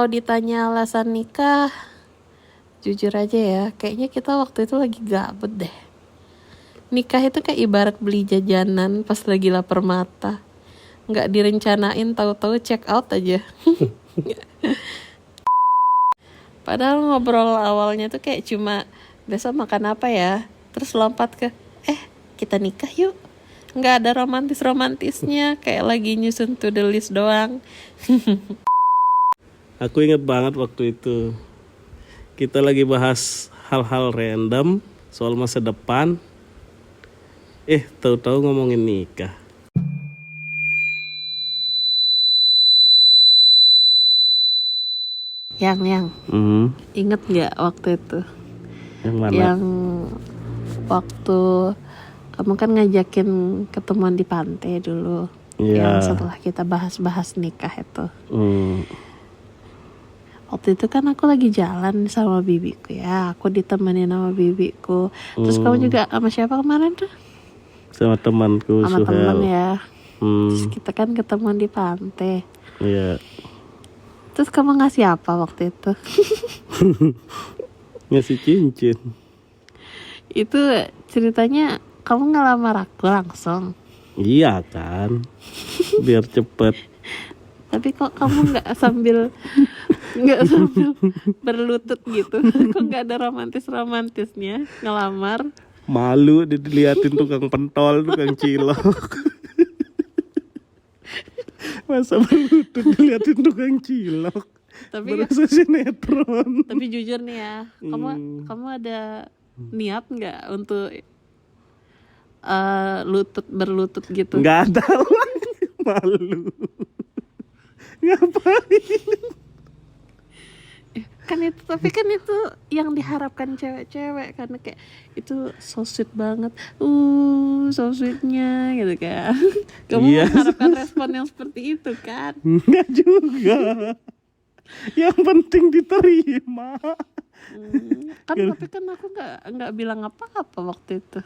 Kalau ditanya alasan nikah, jujur aja ya, kayaknya kita waktu itu lagi gabut deh. Nikah itu kayak ibarat beli jajanan pas lagi lapar mata. Nggak direncanain, tahu-tahu check out aja. Padahal ngobrol awalnya tuh kayak cuma besok makan apa ya, terus lompat ke kita nikah yuk. Nggak ada romantis-romantisnya, kayak lagi nyusun to the list doang. Aku ingat banget waktu itu kita lagi bahas hal-hal random soal masa depan. Tahu-tahu ngomongin nikah. Yang inget nggak waktu itu? Yang mana? Yang waktu kamu kan ngajakin ketemuan di pantai dulu. Iya. Yang setelah kita bahas-bahas nikah itu. Hmm. Waktu itu kan aku lagi jalan sama bibiku ya. Aku ditemenin sama bibiku. Terus kamu juga sama siapa kemarin tuh? Sama temanku Sama Suhel. temen ya. Terus Hmm. kita kan ketemuan di pantai. Iya. Terus kamu ngasih apa waktu itu? Ngasih cincin. Itu ceritanya kamu ngelamar aku langsung. Iya kan. Biar cepet. Tapi kok kamu nggak sambil berlutut gitu? Kok nggak ada romantisnya ngelamar? Malu diliatin tukang pentol, tukang cilok. Masa berlutut diliatin tukang cilok. Tapi berasa sinetron. tapi jujur nih ya, kamu ada niat nggak untuk berlutut gitu? Nggak ada lah. Malu. Ngapain? Tapi kan itu yang diharapkan cewek-cewek, karena kayak itu so sweet banget, so sweetnya gitu kan. Kamu Iya. mengharapkan respon yang seperti itu kan? Nggak juga. Yang penting diterima. Tapi kan aku nggak bilang apa-apa waktu itu.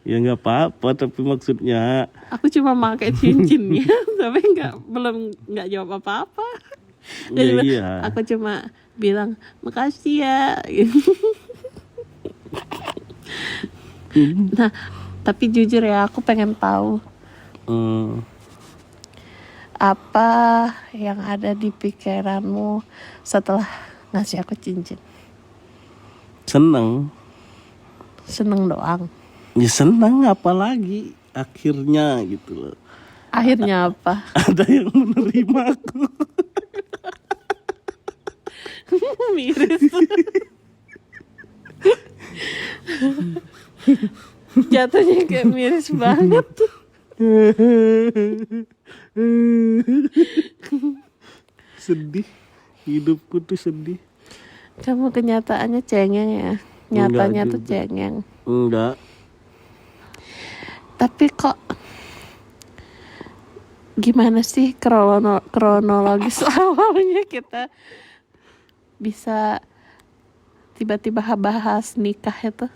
Ya nggak apa-apa, tapi maksudnya Aku cuma pakai cincinnya, tapi nggak jawab apa-apa. iya. Aku cuma bilang makasih ya. Nah, tapi jujur ya, aku pengen tahu apa yang ada di pikiranmu setelah ngasih aku cincin. Seneng Doang. Ya seneng, apalagi akhirnya gitu loh. Akhirnya apa? Ada yang menerima aku. Miris. Jatuhnya kayak miris banget. Sedih. Hidupku tuh sedih. Kamu kenyataannya cengeng ya. Nyatanya Enggak tuh juga. cengeng. Enggak. Tapi kok gimana sih kronologis awalnya kita bisa tiba-tiba bahas nikah itu?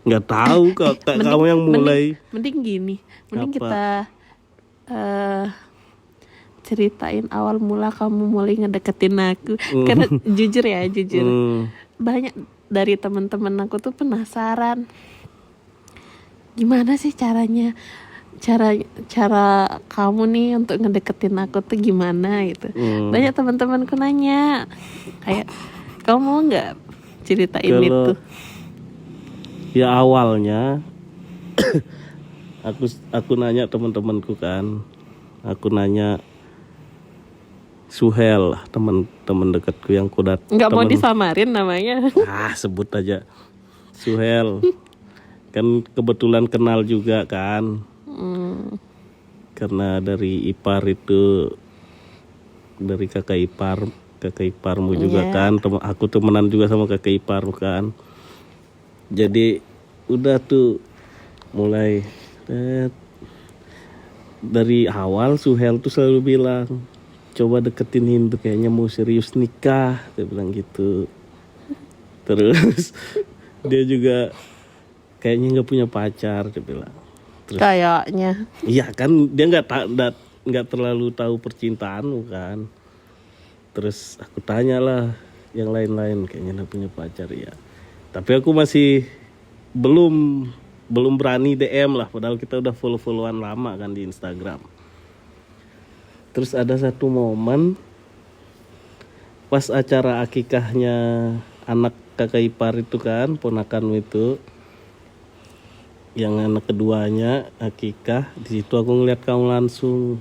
Nggak tahu kok. Kamu yang mulai. Mending gini. Mending Apa? kita ceritain awal mula kamu mulai ngedeketin aku. Karena jujur banyak dari teman-teman aku tuh penasaran gimana sih cara kamu nih untuk ngedeketin aku tuh gimana gitu. Banyak teman-temanku nanya kayak, kamu mau nggak ceritain itu? Ya awalnya aku nanya teman-temanku kan. Aku nanya Suhel, teman dekatku yang kudat. Nggak mau disamarin namanya. Sebut aja Suhel. Kan kebetulan kenal juga kan. Karena dari ipar itu, dari kakak iparmu juga kan. Aku temenan juga sama kakak ipar kan. Jadi udah tuh mulai dari awal Suhel tuh selalu bilang, coba deketin Hindu, kayaknya mau serius nikah, dia bilang gitu. Terus dia juga kayaknya nggak punya pacar, dia bilang. Terus, Kayaknya. iya kan, dia nggak terlalu tahu percintaan kan. Terus aku tanyalah yang lain-lain, kayaknya udah punya pacar ya. Tapi aku masih belum berani DM lah, padahal kita udah follow-followan lama kan di Instagram. Terus ada satu momen pas acara akikahnya anak kakak ipar itu kan, ponakanmu itu, yang anak keduanya akikah, di situ aku ngeliat kamu langsung.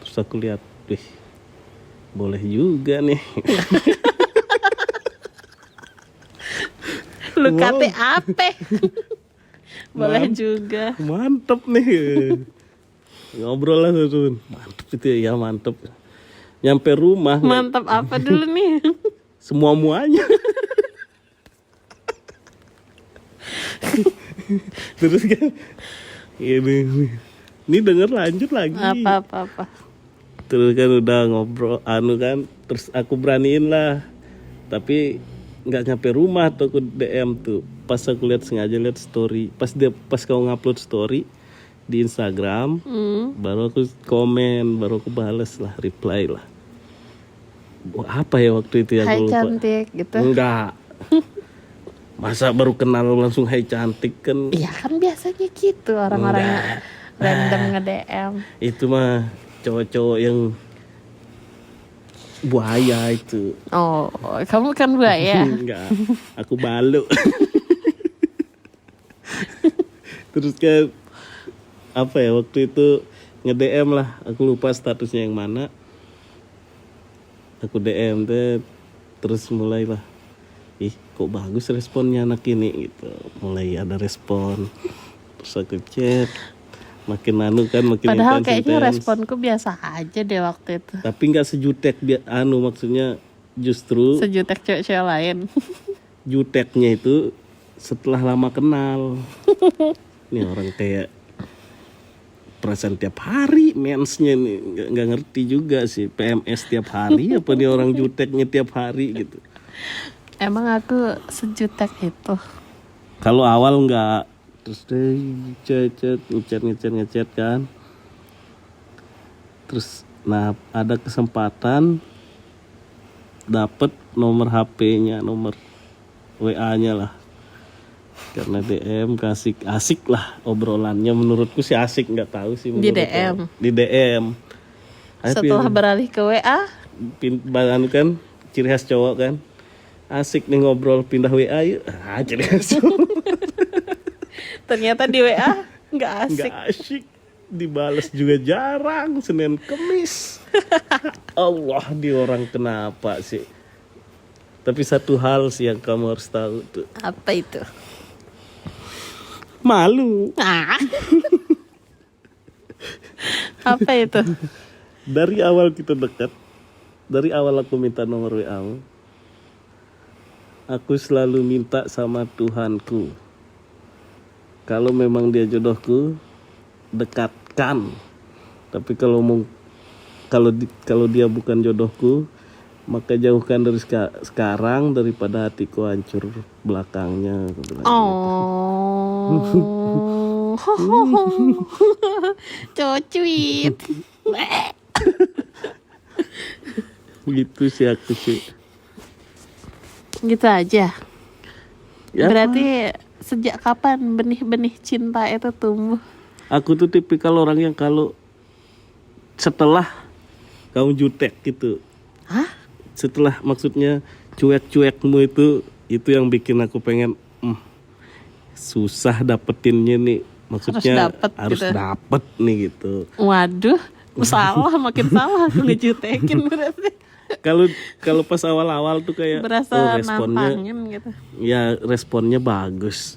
Terus aku lihat, wih, boleh juga nih. Lu kate ape? Boleh juga. Mantep nih. Ngobrol lah tuh. Mantep itu ya, mantep. Nyampe rumah. Mantap apa dulu nih? Semua-muanya. Terus kan ini denger lanjut lagi. Apa. Terus kan udah ngobrol kan, terus aku beraniin lah. Tapi nggak nyampe rumah tuh aku DM tuh. Pas aku sengaja lihat story. Pas kau ngupload story di Instagram, baru aku komen, baru aku bales lah, reply lah. Apa ya waktu itu ya, Hai aku lupa. cantik gitu. Enggak. Masa baru kenal langsung hai cantik kan? Iya kan biasanya gitu orang-orang yang random nge-DM. Itu mah cowok-cowok yang buaya itu. Oh, kamu kan buaya. Enggak, aku balu. Terus kan apa ya waktu itu nge-DM lah, aku lupa statusnya yang mana. Aku DM deh, terus mulailah, ih kok bagus responnya anak ini gitu. Mulai ada respon, terus aku chat, makin Padahal intens, kayaknya intens. responku biasa aja deh waktu itu. Tapi nggak sejutek maksudnya justru Sejutek cewek-cewek lain. juteknya itu setelah lama kenal. Ini orang kayak perasaan tiap hari mensnya nih, nggak ngerti juga sih, PMS tiap hari apa nih orang juteknya tiap hari gitu. Emang aku sejutek itu. Kalau awal nggak, terus deh ngechat kan. Terus nah ada kesempatan dapet nomor HP-nya, nomor WA-nya lah. Karena DM asik lah obrolannya, menurutku sih asik, nggak tahu sih Di menurut DM. orang. Di DM. Setelah beralih ke WA, Bahan kan ciri khas cowok kan, asik nih ngobrol, pindah WA yuk. Ciri khas cowok. ternyata di WA nggak asik. Nggak asik, dibales juga jarang, Senin Kemis. Allah, di orang kenapa sih? Tapi satu hal sih yang kamu harus tahu tuh, Apa itu? malu. Apa itu? Dari awal kita dekat, dari awal aku minta nomor WA, aku selalu minta sama Tuhanku, kalau memang dia jodohku, dekatkan. Tapi kalau dia bukan jodohku, maka jauhkan dari sekarang daripada hatiku hancur belakangnya. Oh, cocuit. Gitu sih aku sih. Gitu aja. Ya, Berarti sejak kapan benih-benih cinta itu tumbuh? aku tuh tipikal orang yang kalau setelah kamu jutek gitu, Hah? setelah maksudnya cuek-cuekmu itu yang bikin aku pengen susah dapetinnya nih, maksudnya harus gitu. dapet nih gitu. Waduh, makin salah aku ngejutekin berarti. Kalau pas awal-awal tuh kayak Berasa responnya nantangin gitu. ya, responnya bagus,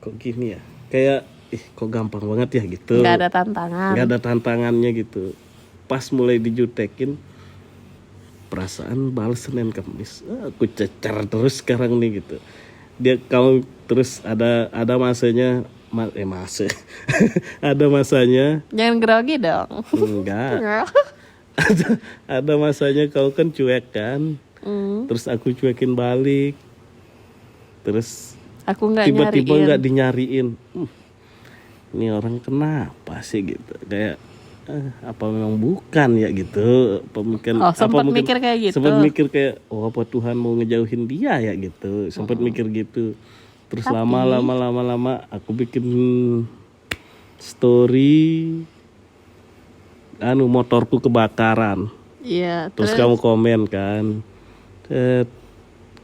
kok gini ya, kayak kok gampang banget ya gitu, Nggak ada tantangan. nggak ada tantangannya gitu. Pas mulai dijutekin, perasaan balas Senin Kamis, aku cecer terus sekarang nih gitu. Kalau terus ada masanya ada masanya Jangan grogi dong. enggak, ada masanya kau kan cuek kan, terus aku cuekin balik, terus Aku nggak tiba-tiba nyariin. nggak dinyariin. Ini orang kenapa sih gitu, kayak apa memang bukan ya gitu. Oh, sempat mikir kayak gitu. Sempat mikir kayak, oh apa Tuhan mau ngejauhin dia ya gitu. Sempat mikir gitu. Terus Tapi- lama aku bikin story, motorku kebakaran. Iya, Terus kamu komen kan,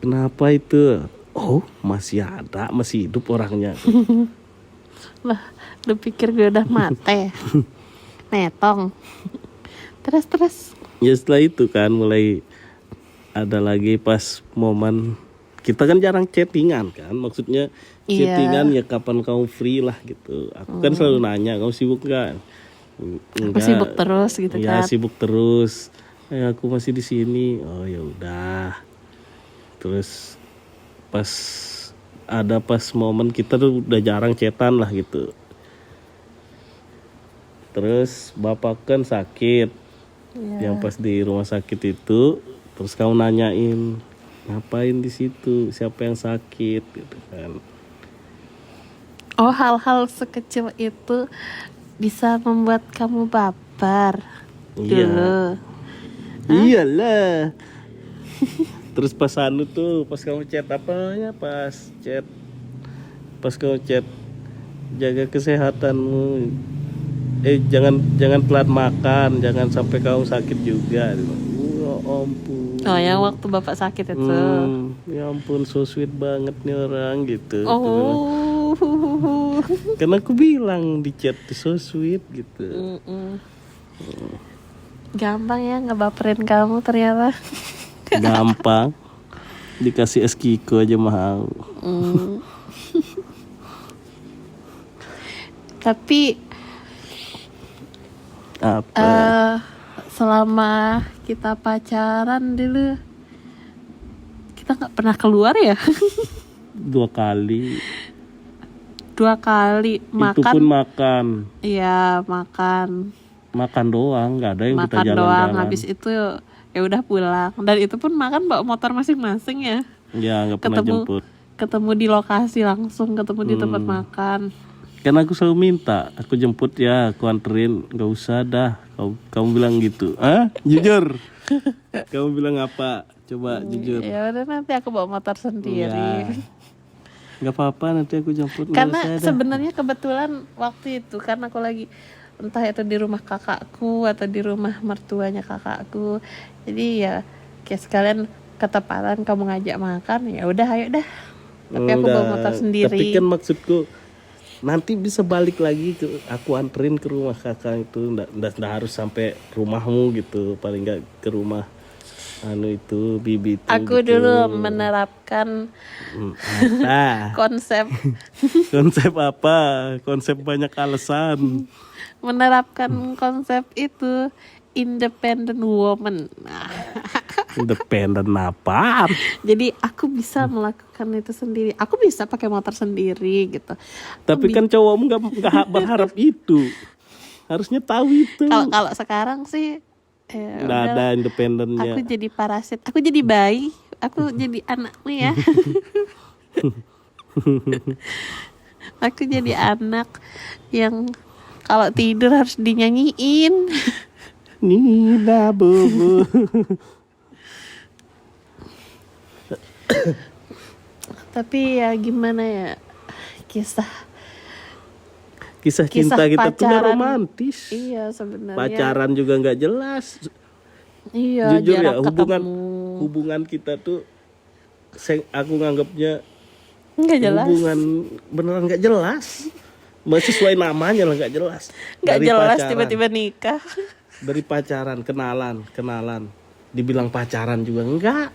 kenapa itu? Oh masih ada, masih hidup orangnya. lah, lu pikir gue udah mati? Netong. Terus. Ya setelah itu kan mulai ada lagi pas momen kita kan jarang chattingan kan, maksudnya Iya. chattingan ya kapan kamu free lah gitu. Aku kan selalu nanya kamu sibuk nggak? Aku sibuk terus gitu Ya kan. sibuk terus. Aku masih di sini. Oh ya udah. Terus pas momen kita tuh udah jarang chatan lah gitu. Terus bapak kan sakit. Iya. Yang pas di rumah sakit itu, terus kamu nanyain ngapain di situ, siapa yang sakit gitu kan. Oh, hal-hal sekecil itu bisa membuat kamu baper. Iya. Dulu. Iyalah. Terus pas pas kamu chat pas kamu chat jaga kesehatanmu, jangan telat makan, jangan sampai kamu sakit juga. Ya ampun. Oh, yang waktu bapak sakit itu. Ya ampun, so sweet banget nih orang gitu. Oh. Karena aku bilang di chat so sweet gitu. Gampang ya ngebaperin kamu ternyata. Gampang. Dikasih es kiko aja mahal. Tapi Apa? selama kita pacaran dulu, kita nggak pernah keluar ya. 2 kali. 2 kali Itu pun makan. makan. Iya, makan. Makan doang, nggak ada yang kita Makan doang, jalan-jalan. habis itu ya udah pulang. Dan itu pun makan bawa motor masing-masing ya. Ya nggak pernah jemput. Ketemu di lokasi langsung, ketemu di tempat makan. Karena aku selalu minta, aku jemput ya, aku anterin, nggak usah dah. Kamu bilang gitu, Jujur. Kamu bilang apa? Coba jujur. Ya udah, nanti aku bawa motor sendiri. Nggak apa-apa, nanti aku jemput. Nggak Karena usah dah. sebenarnya kebetulan waktu itu karena aku lagi entah itu di rumah kakakku atau di rumah mertuanya kakakku. Jadi ya kayak sekalian ketepatan kamu ngajak makan, ya udah ayo dah. Tapi aku bawa motor sendiri. Tapi kan maksudku nanti bisa balik lagi aku anterin ke rumah kakak itu, nggak harus sampai rumahmu gitu, paling nggak ke rumah itu bibi itu. Aku gitu. dulu menerapkan konsep Konsep apa? Konsep banyak alasan. menerapkan konsep itu independent woman. Independen apa? Jadi aku bisa melakukan itu sendiri. Aku bisa pakai motor sendiri gitu. Tapi kan cowokmu nggak berharap itu. Harusnya tahu itu. Kalau sekarang sih Nggak ada independennya. aku jadi parasit. Aku jadi bayi. Aku jadi anakmu ya. Aku jadi anak yang kalau tidur harus dinyanyiin. Nina Bobo. Tapi ya gimana ya, kisah Cinta kita tuh nggak pacaran. romantis. Iya sebenarnya. Pacaran juga nggak jelas. Iya, Jujur ya, jarak hubungan kita tuh aku nganggapnya nggak jelas. hubungan beneran nggak jelas. Sesuai namanya lah, nggak jelas. Nggak Dari jelas pacaran. tiba-tiba nikah. Dari pacaran, kenalan, dibilang pacaran juga enggak.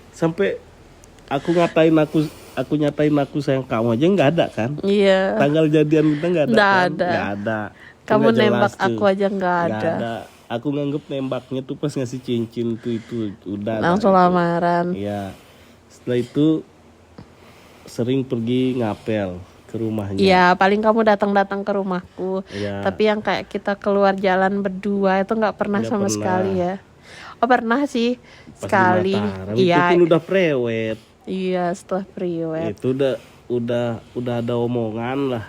Sampai aku nyatain aku sayang kamu aja nggak ada kan? Iya. Tanggal jadian kita nggak ada. Nggak Kan? ada. Nggak ada. Kamu Nggak jelas nembak tuh. aku aja nggak ada. Aku nganggep nembaknya tuh pas ngasih cincin tuh itu udah. Langsung gitu. lamaran. Iya. Setelah itu sering pergi ngapel ke rumahnya. Iya, paling kamu datang ke rumahku. Iya. Tapi yang kayak kita keluar jalan berdua itu nggak pernah Nggak sama pernah. sekali ya. Oh pernah sih Pas sekali. di Mataram, Iya. itu pun udah prewed. Iya, setelah priwet. Itu udah ada omongan lah.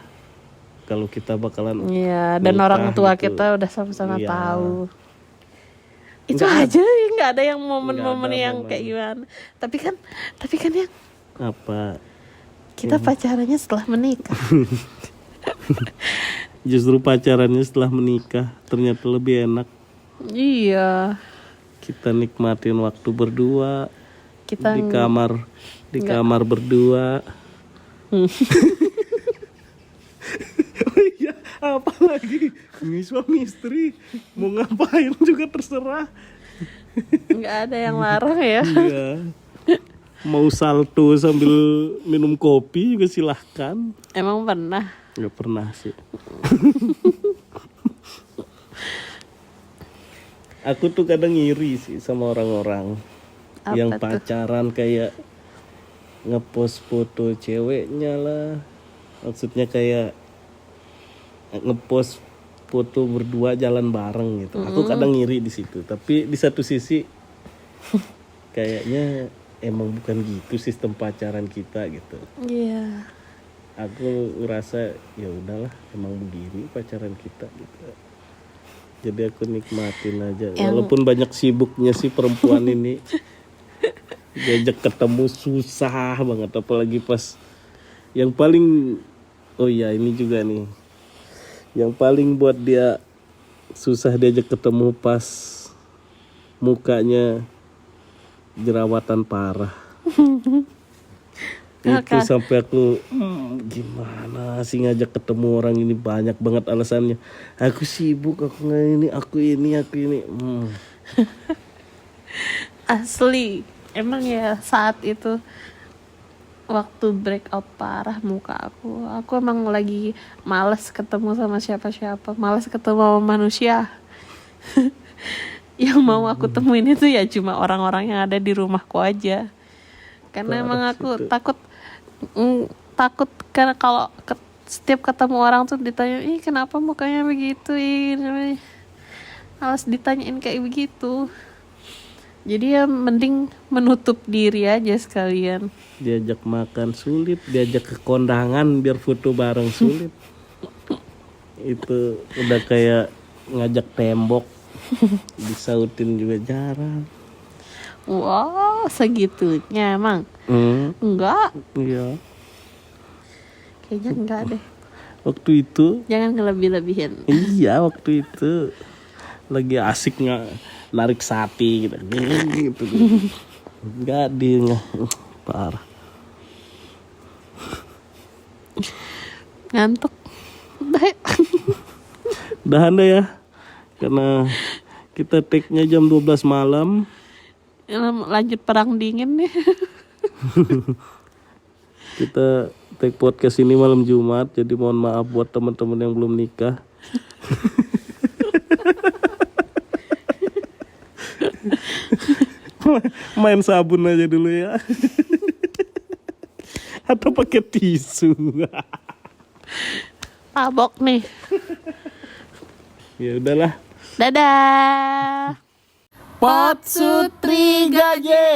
kalau kita bakalan Iya, dan menikah orang tua gitu. kita udah sama-sama Iya. tahu. Itu Nggak aja, nggak ada yang momen-momen Nggak ada yang momen. kayak gimana. Tapi kan yang Apa? kita pacarannya setelah menikah. Justru pacarannya setelah menikah ternyata lebih enak. Iya, Kita nikmatin waktu berdua kita di kamar berdua. Oh iya, apalagi ini suami istri mau ngapain juga terserah. nggak ada yang larang ya. Iya. Mau salto sambil minum kopi juga silahkan. Emang pernah? Nggak pernah sih. Aku tuh kadang ngiri sih sama orang-orang Apa yang tuh? pacaran kayak ngepost foto ceweknya lah. Maksudnya kayak ngepost foto berdua jalan bareng gitu. Aku kadang ngiri di situ. Tapi di satu sisi kayaknya emang bukan gitu sistem pacaran kita gitu. Iya. Aku ngerasa ya udahlah emang begini pacaran kita gitu. Jadi aku nikmatin aja. Walaupun banyak sibuknya si perempuan ini. Diajak ketemu susah banget, apalagi pas yang paling, oh iya ini juga nih, yang paling buat dia susah diajak ketemu pas mukanya jerawatan parah. Itu sampai aku gimana sih ngajak ketemu orang ini, banyak banget alasannya. Aku sibuk, aku nggak ini, aku ini. Asli, emang ya saat itu waktu breakout parah muka aku emang lagi males ketemu sama siapa-siapa, males ketemu sama manusia. Yang mau aku temuin itu ya cuma orang-orang yang ada di rumahku aja. Karena emang aku takut karena kalau setiap ketemu orang tuh ditanya, ih kenapa mukanya begitu, males ditanyain kayak begitu. Jadi ya mending menutup diri aja sekalian. Diajak makan sulit, diajak ke kondangan biar foto bareng sulit. Itu udah kayak ngajak tembok, disautin juga jarang. Wow, segitunya emang? Enggak, Iya. kayaknya enggak deh. Waktu itu, Jangan ngelebih-lebihin. iya waktu itu lagi asik narik sapi gitu. Enggak dia parah. Ngantuk. Baik. Udahan deh ya. Karena kita take-nya jam 12 malam. Lanjut perang dingin nih. Kita take podcast ini malam Jumat. Jadi mohon maaf buat teman-teman yang belum nikah. Main sabun aja dulu ya. Atau pakai tisu. Tabok nih. Ya udahlah. Dadah. Pot Sutri Gaje.